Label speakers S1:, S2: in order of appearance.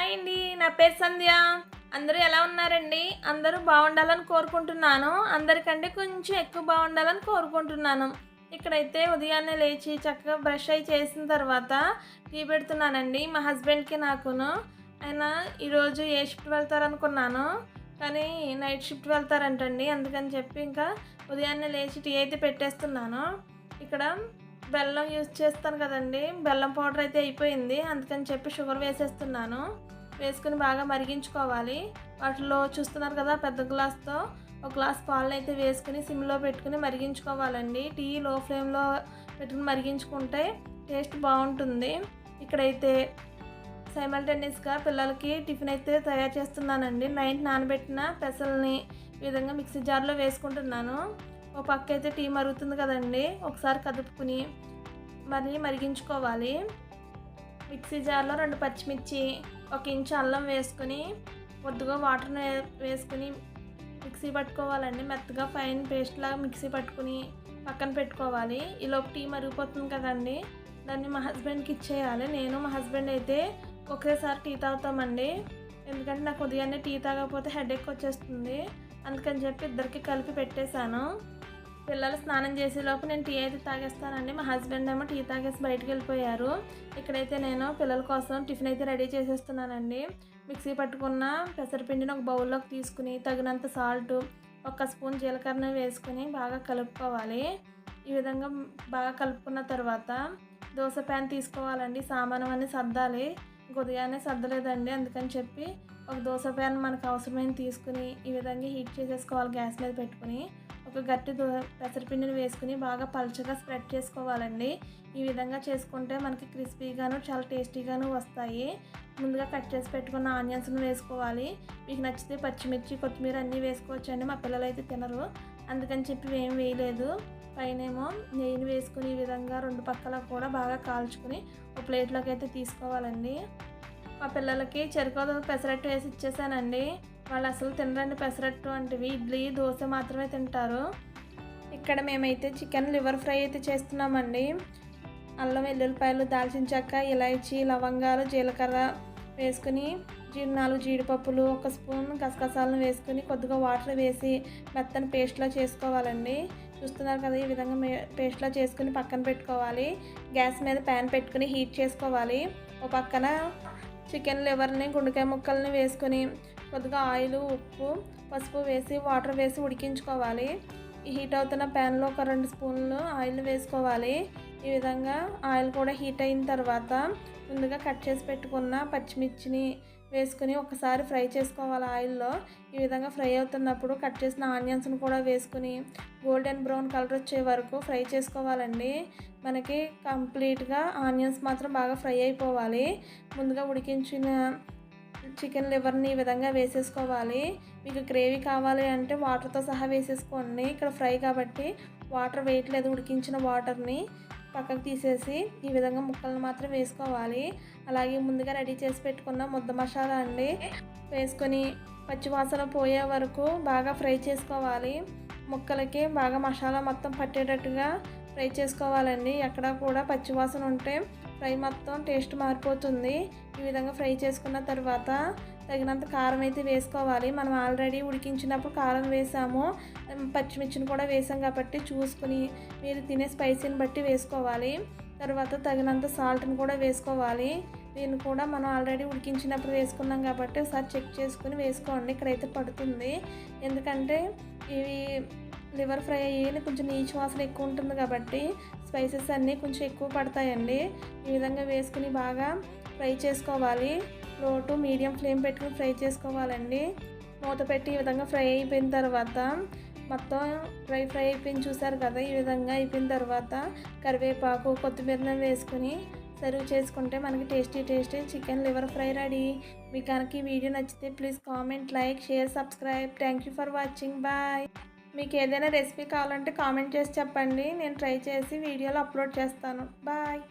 S1: Hi అండి, నా పేరు సంధ్య. అందరూ ఎలా ఉన్నారండి? అందరూ బాగుండాలని కోరుకుంటున్నాను. అందరికంటే కొంచెం ఎక్కువ బాగుండాలని కోరుకుంటున్నాను. ఇక్కడైతే ఉదయాన్నే లేచి చక్కగా బ్రష్ అయి చేసిన తర్వాత టీ పెడుతున్నానండి మా హస్బెండ్కి నాకును. ఆయన ఈరోజు ఏ షిఫ్ట్ వెళ్తారనుకున్నాను, కానీ నైట్ షిఫ్ట్ వెళ్తారంటండి. అందుకని చెప్పి ఇంకా ఉదయాన్నే లేచి టీ అయితే పెట్టేస్తున్నాను. ఇక్కడ బెల్లం యూజ్ చేస్తాను కదండి, బెల్లం పౌడర్ అయితే అయిపోయింది. అందుకని చెప్పి షుగర్ వేసేస్తున్నాను. వేసుకుని బాగా మరిగించుకోవాలి. వాటిలో చూస్తున్నారు కదా, పెద్ద గ్లాస్తో ఒక గ్లాస్ పాలను అయితే వేసుకుని సిమ్లో పెట్టుకుని మరిగించుకోవాలండి. టీ లో ఫ్లేమ్లో పెట్టుకుని మరిగించుకుంటే టేస్ట్ బాగుంటుంది. ఇక్కడైతే సైమల్టేనియస్గా పిల్లలకి టిఫిన్ అయితే తయారు చేస్తున్నానండి. నైట్ నానబెట్టిన పెసల్ని ఈ విధంగా మిక్సీ జార్లో వేసుకుంటున్నాను. ఒక పక్క అయితే టీ మరుగుతుంది కదండి, ఒకసారి కదుపుకుని మరిగించుకోవాలి. మిక్సీ జార్లో 2 పచ్చిమిర్చి, 1 ఇంచు అల్లం వేసుకుని కొద్దిగా వాటర్ని వేసుకుని మిక్సీ పట్టుకోవాలండి. మెత్తగా ఫైన్ పేస్ట్ లాగా మిక్సీ పట్టుకుని పక్కన పెట్టుకోవాలి. ఈలోపు టీ మరిగిపోతుంది కదండి, దాన్ని మా హస్బెండ్కి ఇచ్చేయాలి. నేను మా హస్బెండ్ అయితే ఒకేసారి టీ తాగుతామండి. ఎందుకంటే నాకు ఉదయాన్నే టీ తాగకపోతే హెడేక్ వచ్చేస్తుంది. అందుకని చెప్పి ఇద్దరికి కలిపి పెట్టేశాను. పిల్లలు స్నానం చేసేలోపు నేను టీ అయితే తాగేస్తానండి. మా హస్బెండ్ ఏమో టీ తాగేసి బయటకు వెళ్ళిపోయారు. ఇక్కడైతే నేను పిల్లల కోసం టిఫిన్ అయితే రెడీ చేసేస్తున్నానండి. మిక్సీ పట్టుకున్న పెసరపిండిని ఒక బౌల్లోకి తీసుకుని తగినంత సాల్ట్, 1 స్పూన్ జీలకర్ర వేసుకుని బాగా కలుపుకోవాలి. ఈ విధంగా బాగా కలుపుకున్న తర్వాత దోశ ప్యాన్ తీసుకోవాలండి. సామాను అన్నీ సర్దాలి. ఉదయాన్నే సర్దలేదండి, అందుకని చెప్పి ఒక దోశ ప్యాన్ మనకు అవసరమైన తీసుకుని ఈ విధంగా హీట్ చేసేసుకోవాలి. గ్యాస్ మీద పెట్టుకుని ఒక గట్టి పెసరపిండిని వేసుకుని బాగా పల్చగా స్ప్రెడ్ చేసుకోవాలండి. ఈ విధంగా చేసుకుంటే మనకి క్రిస్పీగాను చాలా టేస్టీగాను వస్తాయి. ముందుగా కట్ చేసి పెట్టుకున్న ఆనియన్స్ని వేసుకోవాలి. మీకు నచ్చితే పచ్చిమిర్చి, కొత్తిమీర అన్నీ వేసుకోవచ్చండి. మా పిల్లలు అయితే తినరు, అందుకని చెప్పి ఏం వేయలేదు. పైనేమో నెయ్యిని వేసుకుని ఈ విధంగా 2 పక్కల కూడా బాగా కాల్చుకుని ఒక ప్లేట్లోకి అయితే తీసుకోవాలండి. మా పిల్లలకి చెరుకు పెసరట్టు వేసి ఇచ్చేసానండి. వాళ్ళు అసలు తినరండి పెసరట్టు వంటివి, ఇడ్లీ, దోశ మాత్రమే తింటారు. ఇక్కడ మేమైతే చికెన్ లివర్ ఫ్రై అయితే చేస్తున్నామండి. అల్లం, వెల్లుల్లిపాయలు, దాల్చిన చెక్క, ఇలాచీ, లవంగాలు, జీలకర్ర వేసుకుని 4 జీడిపప్పులు, 1 స్పూన్ గసగసాలను వేసుకుని కొద్దిగా వాటర్ వేసి మెత్తని పేస్ట్లా చేసుకోవాలండి. చూస్తున్నారు కదా, ఈ విధంగా పేస్ట్లా చేసుకుని పక్కన పెట్టుకోవాలి. గ్యాస్ మీద ప్యాన్ పెట్టుకుని హీట్ చేసుకోవాలి. ఒక పక్కన చికెన్ లివర్ని, గుండెకాయ ముక్కల్ని వేసుకొని కొద్దిగా ఆయిల్, ఉప్పు, పసుపు వేసి వాటర్ వేసి ఉడికించుకోవాలి. ఈ హీట్ అవుతున్న ప్యాన్లో ఒక 2 స్పూన్లు ఆయిల్ వేసుకోవాలి. ఈ విధంగా ఆయిల్ కూడా హీట్ అయిన తర్వాత ముందుగా కట్ చేసి పెట్టుకున్న పచ్చిమిర్చిని వేసుకుని ఒకసారి ఫ్రై చేసుకోవాలి ఆయిల్లో. ఈ విధంగా ఫ్రై అవుతున్నప్పుడు కట్ చేసిన ఆనియన్స్ని కూడా వేసుకుని గోల్డెన్ బ్రౌన్ కలర్ వచ్చే వరకు ఫ్రై చేసుకోవాలండి. మనకి కంప్లీట్గా ఆనియన్స్ మాత్రం బాగా ఫ్రై అయిపోవాలి. ముందుగా ఉడికించిన చికెన్ లివర్ని ఈ విధంగా వేసేసుకోవాలి. మీకు గ్రేవీ కావాలి అంటే వాటర్తో సహా వేసేసుకోండి. ఇక్కడ ఫ్రై కాబట్టి వాటర్ వేయట్లేదు, ఉడికించిన వాటర్ని పక్కకు తీసేసి ఈ విధంగా ముక్కలను మాత్రం వేసుకోవాలి. అలాగే ముందుగా రెడీ చేసి పెట్టుకున్న ముద్ద మసాలా అండి వేసుకొని పచ్చివాసన పోయే వరకు బాగా ఫ్రై చేసుకోవాలి. ముక్కలకి బాగా మసాలా మొత్తం పట్టేటట్టుగా ఫ్రై చేసుకోవాలండి. ఎక్కడ కూడా పచ్చివాసన ఉంటే ఫ్రై మొత్తం టేస్ట్ మారిపోతుంది. ఈ విధంగా ఫ్రై చేసుకున్న తర్వాత తగినంత కారం అయితే వేసుకోవాలి. మనం ఆల్రెడీ ఉడికించినప్పుడు కారం వేసాము, పచ్చిమిర్చిని కూడా వేసాం కాబట్టి చూసుకుని మీరు తినే స్పైసీని బట్టి వేసుకోవాలి. తర్వాత తగినంత సాల్ట్ని కూడా వేసుకోవాలి. దీన్ని కూడా మనం ఆల్రెడీ ఉడికించినప్పుడు వేసుకున్నాం కాబట్టి ఒకసారి చెక్ చేసుకుని వేసుకోండి. ఇక్కడైతే పడుతుంది, ఎందుకంటే ఇవి లివర్ ఫ్రై అయ్యి కొంచెం నీచు వాసన ఎక్కువ ఉంటుంది కాబట్టి స్పైసెస్ అన్నీ కొంచెం ఎక్కువ పడతాయండి. ఈ విధంగా వేసుకుని బాగా ఫ్రై చేసుకోవాలి. లో టు మీడియం ఫ్లేమ్ పెట్టుకుని ఫ్రై చేసుకోవాలండి. మూత పెట్టి ఈ విధంగా ఫ్రై అయిపోయిన తర్వాత మొత్తం ఫ్రై అయిపోయింది చూసారు కదా, ఈ విధంగా అయిపోయిన తర్వాత కరివేపాకు, కొత్తిమీరని వేసుకుని సర్వ్ చేసుకుంటే మనకి tasty chicken liver fry ready. మీకు కనుక ఈ వీడియో నచ్చితే please comment, like, share, subscribe. Thank you for watching. Bye. మీకు ఏదైనా రెసిపీ కావాలంటే కామెంట్ చేసి చెప్పండి, నేను ట్రై చేసి వీడియోలో అప్లోడ్ చేస్తాను. బాయ్.